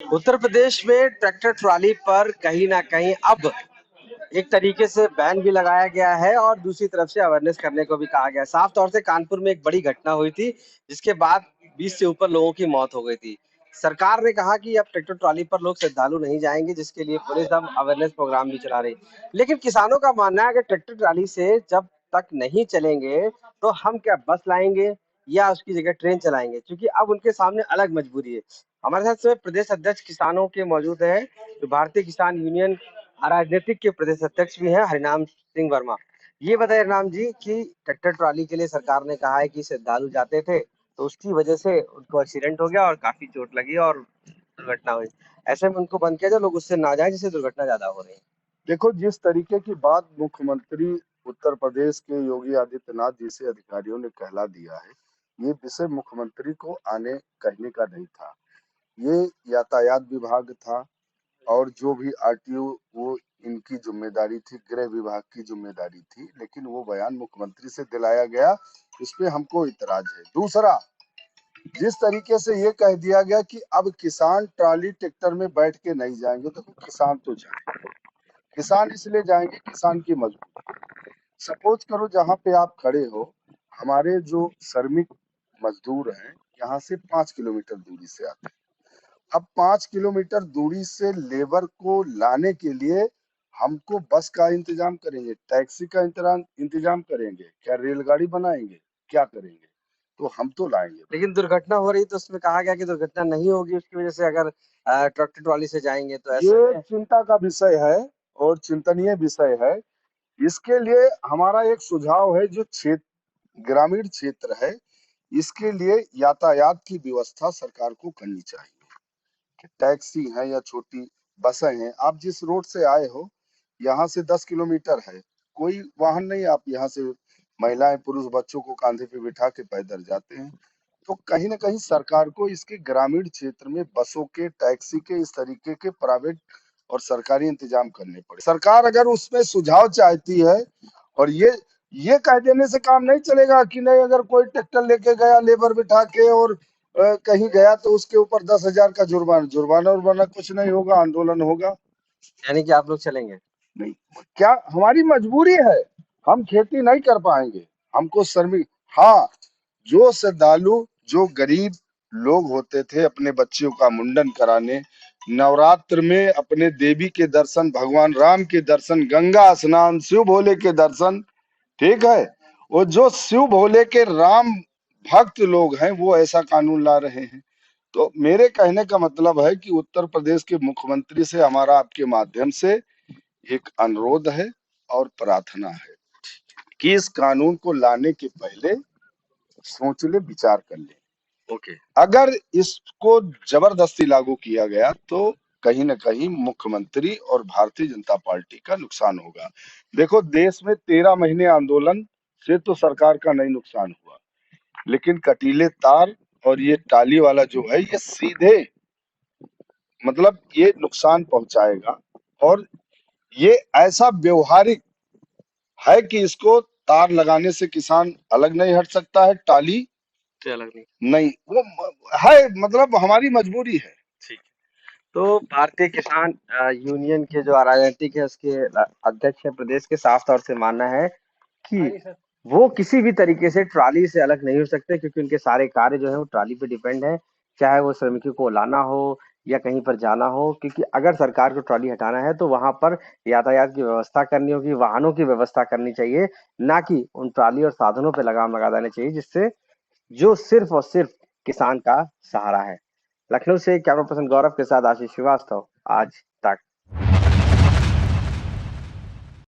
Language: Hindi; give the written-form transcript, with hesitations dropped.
उत्तर प्रदेश में ट्रैक्टर ट्रॉली पर कहीं ना कहीं अब एक तरीके से बैन भी लगाया गया है और दूसरी तरफ से अवेयरनेस करने को भी कहा गया है। साफ तौर से कानपुर में एक बड़ी घटना हुई थी, जिसके बाद 20 से ऊपर लोगों की मौत हो गई थी। सरकार ने कहा कि अब ट्रैक्टर ट्रॉली पर लोग श्रद्धालु नहीं जाएंगे, जिसके लिए पुलिस अब अवेयरनेस प्रोग्राम भी चला रही। लेकिन किसानों का मानना है कि ट्रैक्टर ट्रॉली से जब तक नहीं चलेंगे तो हम क्या बस लाएंगे या उसकी जगह ट्रेन चलाएंगे, क्योंकि अब उनके सामने अलग मजबूरी है। हमारे साथ में प्रदेश अध्यक्ष किसानों के मौजूद है, जो भारतीय किसान यूनियन राजनीतिक के प्रदेश अध्यक्ष भी हैं, हरिनाम सिंह वर्मा। ये बताइए हरिनाम जी कि ट्रैक्टर ट्रॉली के लिए सरकार ने कहा है कि श्रद्धालु जाते थे तो उसकी वजह से उनको एक्सीडेंट हो गया और काफी चोट लगी और दुर्घटना हुई। ऐसे में उनको बंद किया जाए, लोग उससे ना जाए जिससे दुर्घटना ज्यादा हो रही है। देखो, जिस तरीके की बात मुख्यमंत्री उत्तर प्रदेश के योगी आदित्यनाथ जी से अधिकारियों ने कहला दिया है, ये विषय मुख्यमंत्री को आने कहने का नहीं था। ये यातायात विभाग था और जो भी आरटीओ वो इनकी जिम्मेदारी थी, गृह विभाग की जिम्मेदारी थी, लेकिन वो बयान मुख्यमंत्री से दिलाया गया, इस पे हमको इतराज है। दूसरा, जिस तरीके से ये कह दिया गया कि अब किसान ट्राली ट्रैक्टर में बैठ के नहीं जाएंगे, तो किसान तो जाएंगे। किसान इसलिए जाएंगे, किसान की मजबूरी। सपोज करो जहाँ पे आप खड़े हो, हमारे जो श्रमिक मजदूर हैं यहाँ से 5 किलोमीटर दूरी से आते हैं। अब 5 किलोमीटर दूरी से लेबर को लाने के लिए हमको बस का इंतजाम करेंगे, टैक्सी का इंतजाम करेंगे, क्या रेलगाड़ी बनाएंगे, क्या करेंगे? तो हम तो लाएंगे। लेकिन दुर्घटना हो रही तो उसमें कहा गया कि दुर्घटना नहीं होगी उसकी वजह से, अगर ट्रैक्टर ट्रॉली से जाएंगे तो ऐसे ये में। चिंता का विषय है और चिंतनीय विषय है। इसके लिए हमारा एक सुझाव है, जो क्षेत्र ग्रामीण क्षेत्र है, इसके लिए यातायात की व्यवस्था सरकार को करनी चाहिए। कि टैक्सी है या छोटी बसें हैं, आप जिस रोड से आए हो यहाँ से 10 किलोमीटर है, कोई वाहन नहीं, आप यहाँ से महिलाएं पुरुष बच्चों को कांधे पे बिठा के पैदल जाते हैं। तो कहीं ना कहीं सरकार को इसके ग्रामीण क्षेत्र में बसों के, टैक्सी के, इस तरीके के प्राइवेट और सरकारी इंतजाम करने पड़े। सरकार अगर उसमें सुझाव चाहती है, और ये कह देने से काम नहीं चलेगा कि नहीं, अगर कोई ट्रैक्टर लेके गया लेबर बिठा के और कहीं गया तो उसके ऊपर 10,000 का जुर्माना जुर्माना उर्माना कुछ नहीं होगा, आंदोलन होगा। यानी कि आप लोग चलेंगे। नहीं, क्या हमारी मजबूरी है, हम खेती नहीं कर पाएंगे, हमको श्रमिक। हाँ, जो श्रद्धालु, जो गरीब लोग होते थे अपने बच्चों का मुंडन कराने, नवरात्र में अपने देवी के दर्शन, भगवान राम के दर्शन, गंगा स्नान, शिव भोले के दर्शन, ठीक है, वो जो शिव भोले के राम भक्त लोग हैं वो ऐसा कानून ला रहे हैं। तो मेरे कहने का मतलब है कि उत्तर प्रदेश के मुख्यमंत्री से हमारा आपके माध्यम से एक अनुरोध है और प्रार्थना है कि इस कानून को लाने के पहले सोच ले, विचार कर ले। ओके। अगर इसको जबरदस्ती लागू किया गया तो कहीं ना कहीं मुख्यमंत्री और भारतीय जनता पार्टी का नुकसान होगा। देखो, देश में 13 महीने आंदोलन से तो सरकार का नहीं नुकसान हुआ, लेकिन कटीले तार और ये टाली वाला जो है, ये सीधे मतलब ये नुकसान पहुंचाएगा। और ये ऐसा व्यवहारिक है कि इसको तार लगाने से किसान अलग नहीं हट सकता है, टाली से अलग नहीं। नहीं, वो है, मतलब हमारी मजबूरी है। ठीक है। तो भारतीय किसान यूनियन के जो राजनीतिक है उसके अध्यक्ष है प्रदेश के, साफ तौर से मानना है कि वो किसी भी तरीके से ट्रॉली से अलग नहीं हो सकते, क्योंकि उनके सारे कार्य जो है वो ट्रॉली पे डिपेंड है। चाहे वो श्रमिकों को लाना हो या कहीं पर जाना हो, क्योंकि अगर सरकार को ट्रॉली हटाना है तो वहां पर यातायात की व्यवस्था करनी होगी, वाहनों की व्यवस्था करनी चाहिए, ना कि उन ट्रॉली और साधनों पर लगाम लगा देना चाहिए जिससे जो सिर्फ और सिर्फ किसान का सहारा है। लखनऊ से कैमरा पर्सन गौरव के साथ आशीष श्रीवास्तव, आज तक।